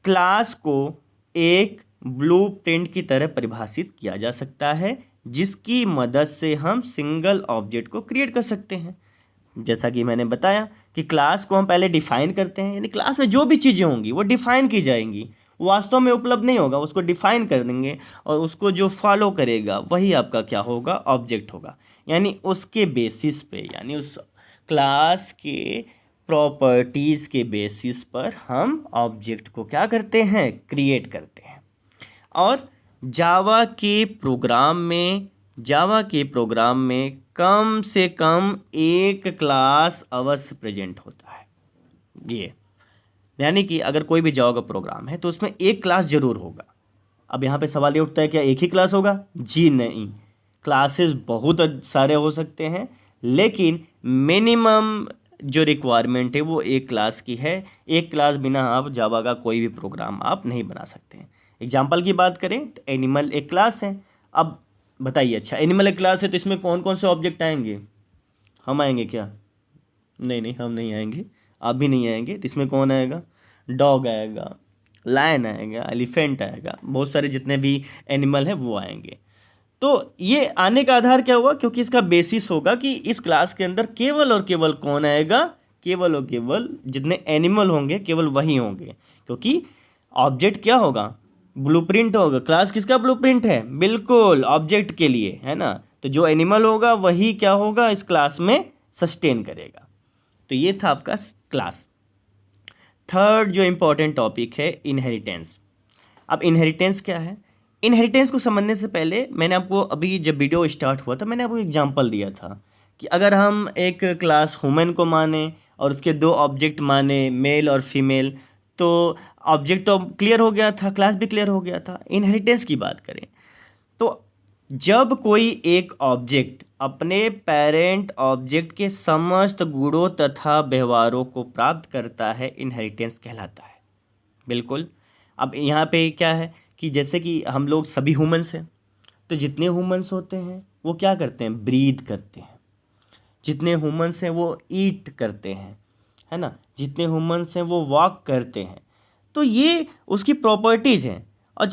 क्लास को एक ब्लूप्रिंट की तरह परिभाषित किया जा सकता है, जिसकी मदद से हम सिंगल ऑब्जेक्ट को क्रिएट कर सकते हैं। जैसा कि मैंने बताया कि क्लास को हम पहले डिफाइन करते हैं, यानी क्लास में जो भी चीज़ें होंगी वो डिफाइन की जाएंगी, वास्तव में उपलब्ध नहीं होगा, उसको डिफाइन कर देंगे और उसको जो फॉलो करेगा वही आपका क्या होगा, ऑब्जेक्ट होगा। यानी उसके बेसिस पे, यानी उस क्लास के प्रॉपर्टीज़ के बेसिस पर हम ऑब्जेक्ट को क्या करते हैं, क्रिएट करते हैं। और जावा के प्रोग्राम में कम से कम एक क्लास अवश्य प्रेजेंट होता है। ये यानी कि अगर कोई भी जावा का प्रोग्राम है तो उसमें एक क्लास जरूर होगा। अब यहाँ पे सवाल ये उठता है क्या एक ही क्लास होगा? जी नहीं, क्लासेस बहुत सारे हो सकते हैं, लेकिन मिनिमम जो रिक्वायरमेंट है वो एक क्लास की है। एक क्लास बिना आप जावा का कोई भी प्रोग्राम आप नहीं बना सकते हैं। एग्जाम्पल की बात करें तो एनिमल एक क्लास है। अब बताइए, अच्छा एनिमल एक क्लास है तो इसमें कौन कौन से ऑब्जेक्ट आएंगे? हम आएंगे क्या? नहीं, हम नहीं आएंगे, आप भी नहीं आएंगे। तो इसमें कौन आएगा? डॉग आएगा, लायन आएगा, एलिफेंट आएगा, बहुत सारे जितने भी एनिमल हैं वो आएंगे। तो ये आने का आधार क्या हुआ? क्योंकि इसका बेसिस होगा कि इस क्लास के अंदर केवल और केवल कौन आएगा, केवल और केवल जितने एनिमल होंगे केवल वही होंगे। क्योंकि ऑब्जेक्ट क्या होगा? ब्लूप्रिंट होगा। क्लास किसका ब्लूप्रिंट है? बिल्कुल ऑब्जेक्ट के लिए, है ना। तो जो एनिमल होगा वही क्या होगा, इस क्लास में सस्टेन करेगा। तो ये था आपका क्लास। थर्ड जो इम्पोर्टेंट टॉपिक है, इनहेरिटेंस। अब इनहेरिटेंस क्या है? इनहेरिटेंस को समझने से पहले मैंने आपको अभी जब वीडियो स्टार्ट हुआ था मैंने आपको एग्जांपल दिया था कि अगर हम एक क्लास ह्यूमन को माने और उसके दो ऑब्जेक्ट माने, मेल और फीमेल, तो ऑब्जेक्ट तो क्लियर हो गया था, क्लास भी क्लियर हो गया था। इनहेरिटेंस की बात करें तो जब कोई एक ऑब्जेक्ट अपने पेरेंट ऑब्जेक्ट के समस्त गुणों तथा व्यवहारों को प्राप्त करता है, इनहेरिटेंस कहलाता है। बिल्कुल। अब यहाँ पे क्या है कि जैसे कि हम लोग सभी ह्यूमंस हैं, तो जितने ह्यूमंस होते हैं वो क्या करते हैं? ब्रीथ करते हैं। जितने ह्यूमंस हैं वो ईट करते हैं, है ना। जितने ह्यूमंस हैं वो वॉक करते हैं। तो ये उसकी प्रॉपर्टीज़ हैं। और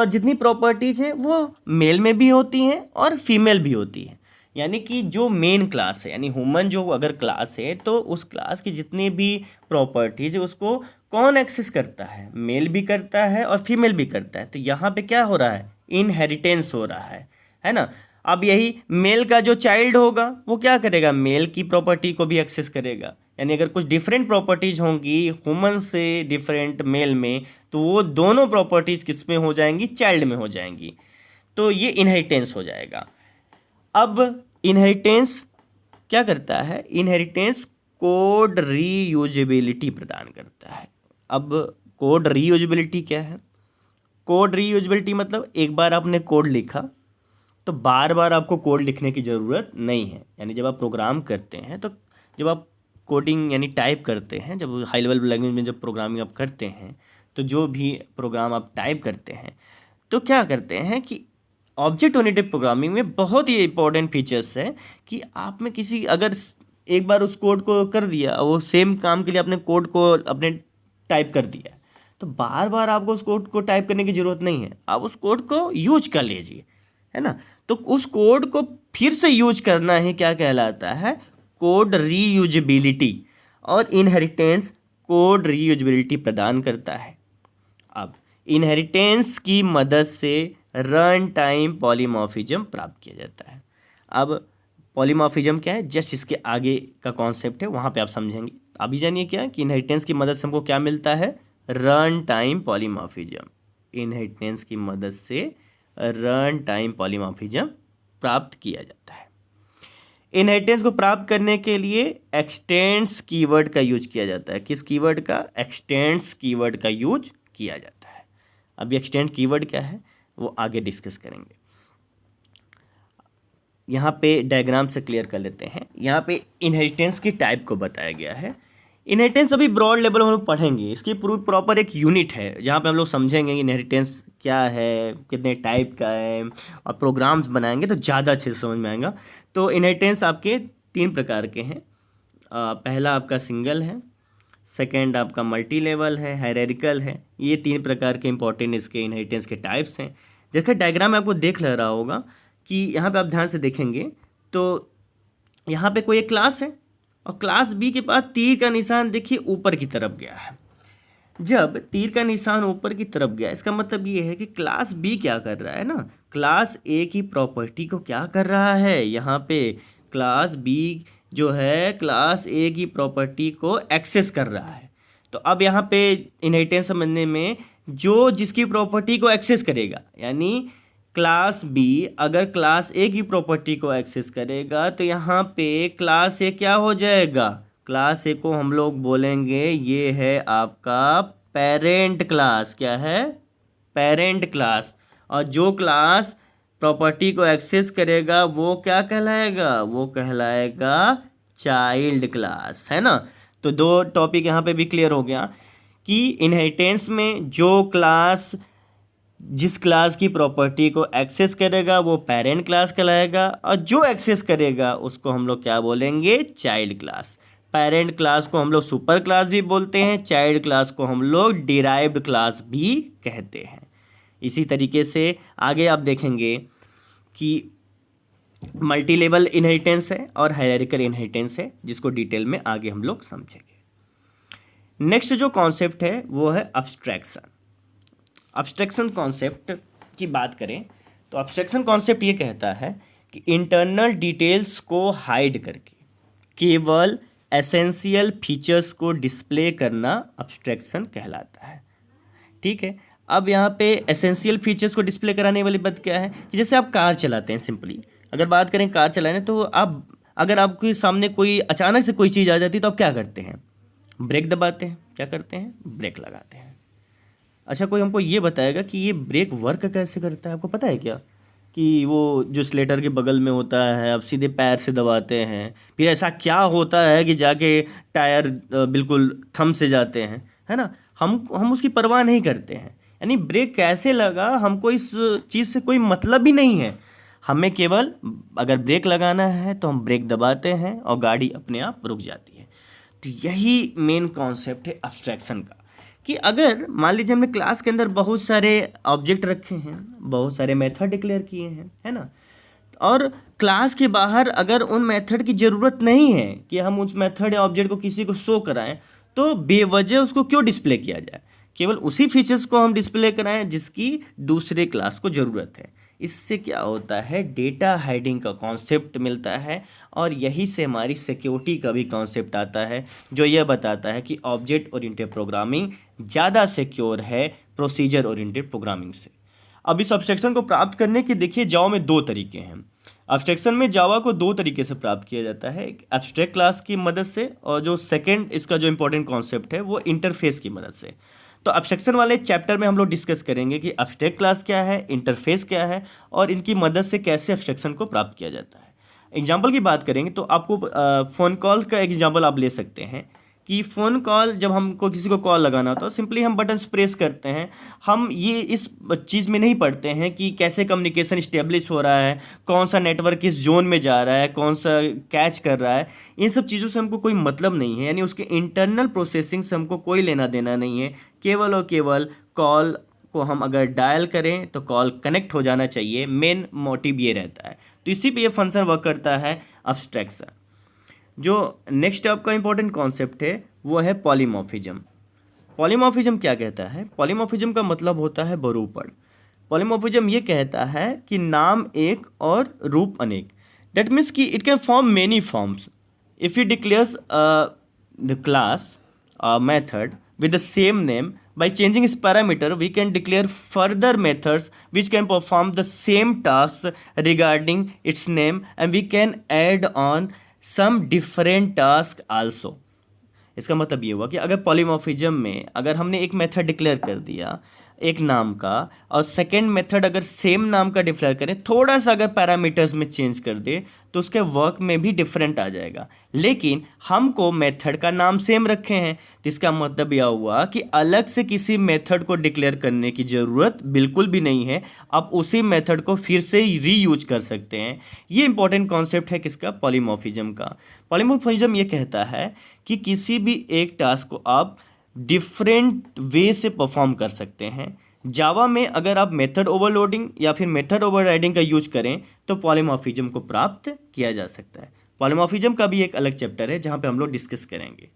जितनी प्रॉपर्टीज़ हैं वो मेल में भी होती हैं और फीमेल भी होती हैं। यानी कि जो मेन क्लास है, यानी ह्यूमन जो अगर क्लास है तो उस क्लास की जितनी भी प्रॉपर्टीज़ है उसको कौन एक्सेस करता है? मेल भी करता है और फीमेल भी करता है। तो यहाँ पे क्या हो रहा है? इनहेरिटेंस हो रहा है ना। अब यही मेल का जो चाइल्ड होगा वो क्या करेगा? मेल की प्रॉपर्टी को भी एक्सेस करेगा। यानी अगर कुछ डिफरेंट प्रॉपर्टीज़ होंगी ह्यूमन से डिफरेंट मेल में, तो वो दोनों प्रॉपर्टीज़ किस में हो जाएंगी? चाइल्ड में हो जाएंगी। तो ये इनहेरिटेंस हो जाएगा। अब इनहेरिटेंस क्या करता है? इनहेरिटेंस कोड रीयूजेबिलिटी प्रदान करता है। अब कोड रीयूजेबिलिटी क्या है? कोड रीयूजेबिलिटी मतलब एक बार आपने कोड लिखा तो बार बार आपको कोड लिखने की ज़रूरत नहीं है। यानी जब आप प्रोग्राम करते हैं तो जब आप कोडिंग यानी टाइप करते हैं, जब हाई लेवल लैंग्वेज में जब प्रोग्रामिंग आप करते हैं तो जो भी प्रोग्राम आप टाइप करते हैं तो क्या करते हैं कि ऑब्जेक्ट ओरिएंटेड प्रोग्रामिंग में बहुत ही इंपॉर्टेंट फीचर्स है कि आप में किसी अगर एक बार उस कोड को कर दिया, वो सेम काम के लिए आपने कोड को अपने टाइप कर दिया, तो बार बार आपको उस कोड को टाइप करने की ज़रूरत नहीं है, आप उस कोड को यूज कर लीजिए, है ना। तो उस कोड को फिर से यूज करना ही क्या कहलाता है? Code reusability. और इनहेरिटेंस कोड रीयूजेबिलिटी प्रदान करता है। अब इनहेरिटेंस की मदद से रन टाइम पॉलीमॉर्फिज्म प्राप्त किया जाता है। अब पॉलीमॉर्फिज्म क्या है, जस्ट इसके आगे का कॉन्सेप्ट है, वहाँ पे आप समझेंगे। अभी जानिए क्या कि इनहेरिटेंस की मदद से हमको क्या मिलता है? Run time polymorphism. इनहेरिटेंस की मदद से रन टाइम पॉलीमॉर्फिज्म प्राप्त किया जाता है। इनहेरिटेंस को प्राप्त करने के लिए एक्सटेंड्स कीवर्ड का यूज किया जाता है। किस कीवर्ड का? एक्सटेंड्स कीवर्ड का यूज किया जाता है। अब एक्सटेंड कीवर्ड क्या है वो आगे डिस्कस करेंगे। यहाँ पे डायग्राम से क्लियर कर लेते हैं। यहाँ पे इनहेरिटेंस की टाइप को बताया गया है। इनहेरिटेंस अभी ब्रॉड लेवल में हम लोग पढ़ेंगे, इसकी पूरी प्रॉपर एक यूनिट है जहाँ पे हम लोग समझेंगे इनहेरिटेंस क्या है, कितने टाइप का है, और प्रोग्राम्स बनाएंगे तो ज़्यादा अच्छे से समझ में आएगा। तो इनहेरिटेंस आपके 3 प्रकार के हैं। पहला आपका सिंगल है, सेकेंड आपका मल्टी लेवल है, हायरार्किकल है। ये 3 प्रकार के इंपॉर्टेंट इसके इनहेरिटेंस के टाइप्स हैं। जैसे डायग्राम में आपको देख ले रहा होगा कि यहाँ पे आप ध्यान से देखेंगे तो यहाँ पे कोई एक क्लास है और क्लास बी के पास तीर का निशान देखिए ऊपर की तरफ गया है। जब तीर का निशान ऊपर की तरफ गया इसका मतलब ये है कि क्लास बी क्या कर रहा है ना, क्लास ए की प्रॉपर्टी को क्या कर रहा है, यहाँ पे क्लास बी जो है क्लास ए की प्रॉपर्टी को एक्सेस कर रहा है। तो अब यहाँ पे इनहेरिटेंस समझने में जो जिसकी प्रॉपर्टी को एक्सेस करेगा, यानी क्लास बी अगर क्लास ए की प्रॉपर्टी को एक्सेस करेगा तो यहाँ पे क्लास ए क्या हो जाएगा? क्लास ए को हम लोग बोलेंगे ये है आपका पेरेंट क्लास। क्या है? Parent class. और जो क्लास प्रॉपर्टी को एक्सेस करेगा वो क्या कहलाएगा? वो कहलाएगा चाइल्ड क्लास, है ना। तो 2 टॉपिक यहाँ पे भी क्लियर हो गया कि इनहेरिटेंस में जो क्लास जिस क्लास की प्रॉपर्टी को एक्सेस करेगा वो पेरेंट क्लास कहलाएगा, और जो एक्सेस करेगा उसको हम लोग क्या बोलेंगे? Child class. पेरेंट क्लास को हम लोग सुपर क्लास भी बोलते हैं, चाइल्ड क्लास को हम लोग डिराइव्ड क्लास भी कहते हैं। इसी तरीके से आगे आप देखेंगे कि मल्टी लेवल इनहेरिटेंस है और हायरार्किकल इनहेरिटेंस है, जिसको डिटेल में आगे हम लोग समझेंगे। नेक्स्ट जो कॉन्सेप्ट है वो है अब्स्ट्रैक्शन। अब्स्ट्रैक्शन कॉन्सेप्ट की बात करें तो अब्स्ट्रैक्शन कॉन्सेप्ट ये कहता है कि इंटरनल डिटेल्स को हाइड करके केवल एसेंशियल फीचर्स को डिस्प्ले करना अब्स्ट्रैक्शन कहलाता है। ठीक है, अब यहाँ पे एसेंशियल फीचर्स को डिस्प्ले कराने वाली बात क्या है कि जैसे आप कार चलाते हैं, सिंपली अगर बात करें कार चलाने, तो आप अगर आपके सामने कोई अचानक से कोई चीज़ आ जाती है तो आप क्या करते हैं? ब्रेक दबाते हैं। क्या करते हैं? ब्रेक लगाते हैं। अच्छा, कोई हमको ये बताएगा कि ये ब्रेक वर्क कैसे करता है? आपको पता है क्या कि वो जो स्लेटर के बगल में होता है आप सीधे पैर से दबाते हैं, फिर ऐसा क्या होता है कि जाके टायर बिल्कुल थम से जाते हैं, है ना। हम उसकी परवाह नहीं करते हैं। यानी ब्रेक कैसे लगा हमको इस चीज़ से कोई मतलब ही नहीं है। हमें केवल अगर ब्रेक लगाना है तो हम ब्रेक दबाते हैं और गाड़ी अपने आप रुक जाती है। तो यही मेन कॉन्सेप्ट है अब्स्ट्रैक्शन का कि अगर मान लीजिए हमने क्लास के अंदर बहुत सारे ऑब्जेक्ट रखे हैं, बहुत सारे मेथड डिक्लेयर किए हैं, है ना, और क्लास के बाहर अगर उन मेथड की ज़रूरत नहीं है कि हम उस मेथड या ऑब्जेक्ट को किसी को शो कराएं, तो बेवजह उसको क्यों डिस्प्ले किया जाए? केवल उसी फीचर्स को हम डिस्प्ले कराएं जिसकी दूसरे क्लास को ज़रूरत है। इससे क्या होता है? डेटा हाइडिंग का कॉन्सेप्ट मिलता है, और यही से हमारी सिक्योरिटी का भी कॉन्सेप्ट आता है, जो यह बताता है कि ऑब्जेक्ट ओरिएंटेड प्रोग्रामिंग ज़्यादा सिक्योर है प्रोसीजर ओरिएंटेड प्रोग्रामिंग से। अब इस अब्स्ट्रैक्शन को प्राप्त करने के देखिए जावा में दो तरीके हैं। अब्स्ट्रैक्शन में जावा को दो तरीके से प्राप्त किया जाता है, एक एब्स्ट्रैक्ट क्लास की मदद से और जो सेकंड इसका जो इंपॉर्टेंट कॉन्सेप्ट है वो इंटरफेस की मदद से। तो अब्स्ट्रैक्शन वाले चैप्टर में हम लोग डिस्कस करेंगे कि एब्स्ट्रैक्ट क्लास क्या है, इंटरफेस क्या है और इनकी मदद से कैसे अब्स्ट्रैक्शन को प्राप्त किया जाता है। एग्जाम्पल की बात करेंगे तो आपको फ़ोन कॉल का एग्जाम्पल आप ले सकते हैं कि फ़ोन कॉल जब हमको किसी को कॉल लगाना होता है तो सिंपली हम बटन्स प्रेस करते हैं। हम ये इस चीज़ में नहीं पढ़ते हैं कि कैसे कम्युनिकेशन इस्टेब्लिश हो रहा है, कौन सा नेटवर्क किस जोन में जा रहा है, कौन सा कैच कर रहा है। इन सब चीज़ों से हमको कोई मतलब नहीं है, यानी उसके इंटरनल प्रोसेसिंग से हमको कोई लेना देना नहीं है। केवल और केवल कॉल को हम अगर डायल करें तो कॉल कनेक्ट हो जाना चाहिए, मेन मोटिव ये रहता है। तो इसी पे ये फंक्शन वर्क करता है अब्स्ट्रैक्शन। जो नेक्स्ट आपका इंपॉर्टेंट कॉन्सेप्ट है वो है पॉलीमॉर्फिज्म। पॉलीमॉर्फिज्म क्या कहता है? पॉलीमॉर्फिज्म का मतलब होता है बहुरूपण। पॉलीमॉर्फिज्म ये कहता है कि नाम एक और रूप अनेक। दैट मीन्स कि it can form many forms if you declares the class method with the same name. By changing its parameter we can declare further methods which can perform the same tasks regarding its name, and we can add on some different task also. इसका मतलब ये हुआ कि अगर polymorphism में अगर हमने एक मेथड डिक्लेयर कर दिया एक नाम का और सेकेंड मेथड अगर सेम नाम का डिक्लेयर करें, थोड़ा सा अगर पैरामीटर्स में चेंज कर दे तो उसके वर्क में भी डिफरेंट आ जाएगा। लेकिन हमको मेथड का नाम सेम रखे हैं तो इसका मतलब यह हुआ कि अलग से किसी मेथड को डिक्लेयर करने की ज़रूरत बिल्कुल भी नहीं है। आप उसी मेथड को फिर से रीयूज कर सकते हैं। ये इंपॉर्टेंट कॉन्सेप्ट है किसका? पॉलीमॉर्फिज्म का। पॉलीमॉर्फिज्म ये कहता है कि किसी भी एक टास्क को आप डिफरेंट वे से परफॉर्म कर सकते हैं। जावा में अगर आप मेथड ओवरलोडिंग या फिर मेथड ओवरराइडिंग का यूज करें तो पॉलीमॉर्फिज्म को प्राप्त किया जा सकता है। पॉलीमॉर्फिज्म का भी एक अलग चैप्टर है जहाँ पे हम लोग डिस्कस करेंगे।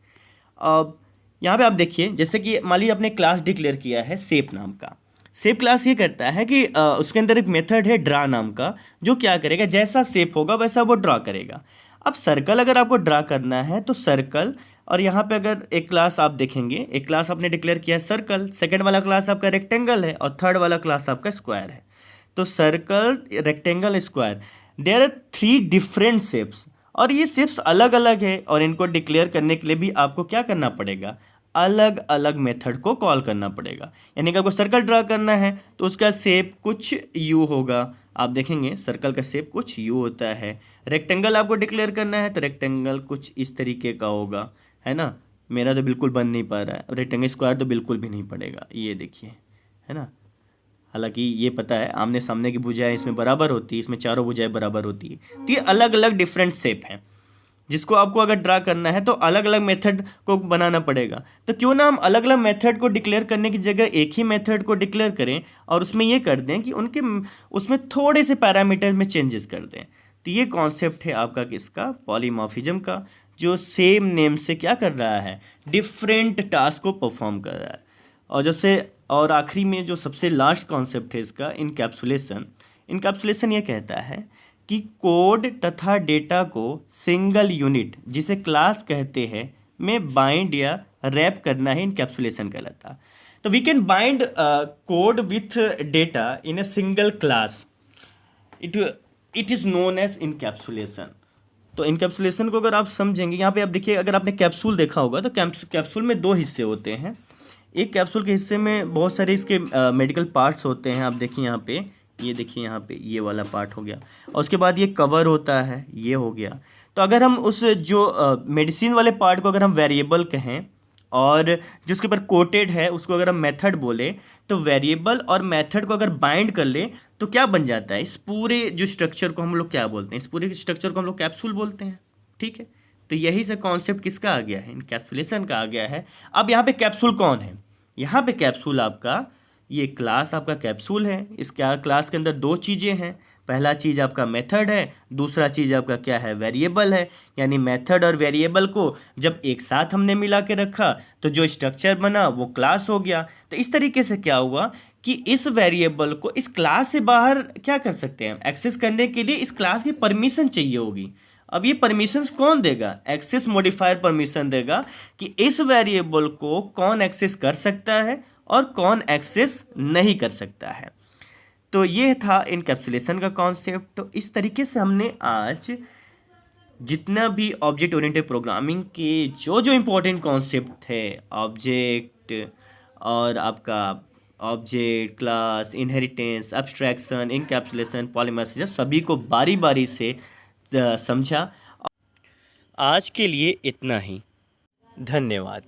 अब यहाँ पे आप देखिए, जैसे कि मान लीजिए आपने क्लास डिक्लेयर किया है सेप नाम का। सेप क्लास ये करता है कि उसके अंदर एक मेथड है ड्रा नाम का, जो क्या करेगा, जैसा सेप होगा वैसा वो ड्रा करेगा। अब सर्कल अगर आपको ड्रा करना है तो सर्कल, और यहाँ पे अगर एक क्लास आप देखेंगे, एक क्लास आपने डिक्लेयर किया है सर्कल, सेकंड वाला क्लास आपका रेक्टेंगल है और थर्ड वाला क्लास आपका स्क्वायर है। तो circle, rectangle, square, there are 3 different shapes और ये शेप्स अलग अलग है और इनको डिक्लेयर करने के लिए भी आपको क्या करना पड़ेगा? अलग अलग मेथड को कॉल करना पड़ेगा। यानी कि आपको सर्कल ड्रा करना है तो उसका शेप कुछ यू होगा, आप देखेंगे सर्कल का शेप कुछ यू होता है। रेक्टेंगल आपको डिक्लेयर करना है तो रेक्टेंगल कुछ इस तरीके का होगा, है ना। मेरा तो बिल्कुल बन नहीं पा रहा है। रेक्टेंगल स्क्वायर तो बिल्कुल भी नहीं पड़ेगा, ये देखिए, है ना। हालांकि ये पता है आमने सामने की भुजाएं इसमें बराबर होती है, इसमें चारों भुजाएं बराबर होती है। तो ये अलग अलग डिफरेंट शेप हैं जिसको आपको अगर ड्रा करना है तो अलग अलग मेथड को बनाना पड़ेगा। तो क्यों ना हम अलग अलग मेथड को डिक्लेयर करने की जगह एक ही मेथड को डिक्लेयर करें और उसमें ये कर दें कि उनके उसमें थोड़े से पैरामीटर में चेंजेस कर दें। तो ये कॉन्सेप्ट है आपका किसका? पॉलीमॉर्फिज्म का, जो सेम नेम से क्या कर रहा है? डिफरेंट टास्क को परफॉर्म कर रहा है। और जब से और आखिरी में जो सबसे लास्ट कॉन्सेप्ट है इसका, इनकैप्सुलेशन। इनकैप्सुलेशन ये कहता है कि कोड तथा डेटा को सिंगल यूनिट, जिसे क्लास कहते हैं, में बाइंड या रैप करना ही इनकैप्सुलेशन कहलाता। तो we can bind code with data in a single class, it is known as encapsulation. तो इनकैप्सुलेशन को अगर आप समझेंगे, यहाँ पे आप देखिए, अगर आपने कैप्सूल देखा होगा तो कैप्सूल में 2 हिस्से होते हैं। एक कैप्सूल के हिस्से में बहुत सारे इसके मेडिकल पार्ट्स होते हैं। आप देखिए यहाँ पे, ये देखिए यहाँ पे ये वाला पार्ट हो गया और उसके बाद ये कवर होता है, ये हो गया। तो अगर हम उस जो मेडिसिन वाले पार्ट को अगर हम वेरिएबल कहें और जो उसके ऊपर कोटेड है उसको अगर हम मेथड बोले, तो वेरिएबल और मेथड को अगर बाइंड कर ले तो क्या बन जाता है? इस पूरे जो स्ट्रक्चर को हम लोग क्या बोलते हैं? इस पूरे स्ट्रक्चर को हम लोग कैप्सूल बोलते हैं, ठीक है। तो यही से कॉन्सेप्ट किसका आ गया है? इनकैप्सुलेशन का आ गया है। अब यहाँ पे कैप्सूल कौन है? यहाँ पे कैप्सूल आपका, ये क्लास आपका कैप्सूल है। इस क्लास के अंदर 2 चीज़ें हैं। पहला चीज़ आपका मेथड है, दूसरा चीज़ आपका क्या है? वेरिएबल है। यानी मेथड और वेरिएबल को जब एक साथ हमने मिला के रखा तो जो स्ट्रक्चर बना वो क्लास हो गया। तो इस तरीके से क्या हुआ कि इस वेरिएबल को इस क्लास से बाहर क्या कर सकते हैं? एक्सेस करने के लिए इस क्लास की परमिशन चाहिए होगी। अब ये परमिशंस कौन देगा? एक्सेस मॉडिफायर परमिशन देगा कि इस वेरिएबल को कौन एक्सेस कर सकता है और कौन एक्सेस नहीं कर सकता है। तो ये था इनकैप्सुलेशन का कॉन्सेप्ट। तो इस तरीके से हमने आज जितना भी ऑब्जेक्ट ओरिएंटेड प्रोग्रामिंग के जो जो इम्पोर्टेंट कॉन्सेप्ट थे, ऑब्जेक्ट और आपका object, class, inheritance, abstraction, encapsulation, polymorphism, सभी को बारी बारी से समझा। आज के लिए इतना ही। धन्यवाद।